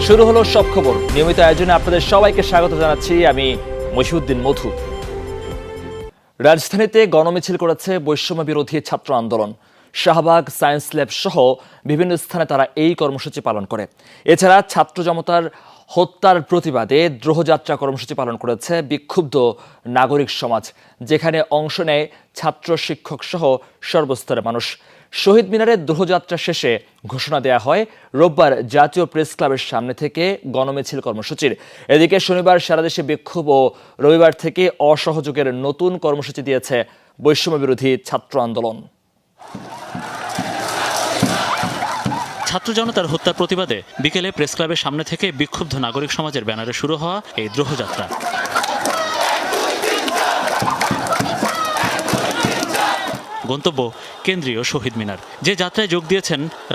শুরু হলো সব খবর। নিয়মিত আয়োজনে আপনাদের সবাইকে স্বাগত জানাচ্ছি আমি মহিউদ্দিন মধু। রাজধানীতে গণমিছিল করেছে বৈষম্য বিরোধী ছাত্র আন্দোলন। শাহবাগ, সায়েন্স ল্যাব সহ বিভিন্ন স্থানে তারা এই কর্মসূচি পালন করে। এছাড়া ছাত্র জনতার হত্যার প্রতিবাদে দ্রোহযাত্রা কর্মসূচি পালন করেছে বিক্ষুব্ধ নাগরিক সমাজ, যেখানে অংশ নেয় ছাত্র, শিক্ষক সহ সর্বস্তরের মানুষ। শহীদ মিনারে দ্রোহযাত্রা শেষে ঘোষণা দেয়া হয় রোববার জাতীয় প্রেস ক্লাবের সামনে থেকে গণমিছিল কর্মসূচির। এদিকে শনিবার সারা দেশে বিক্ষোভ ও রবিবার থেকে অসহযোগের নতুন কর্মসূচি দিয়েছে বৈষম্য বিরোধী ছাত্র আন্দোলন। ছাত্র জনতার হত্যার প্রতিবাদে বিকেলে প্রেস ক্লাবের সামনে থেকে বিক্ষুব্ধ নাগরিক সমাজের ব্যানারে শুরু হওয়া এই দ্রোহযাত্রা। গন্তব্য কেন্দ্রীয় শহীদ মিনার, যে যাত্রায় যোগ দিয়েছেন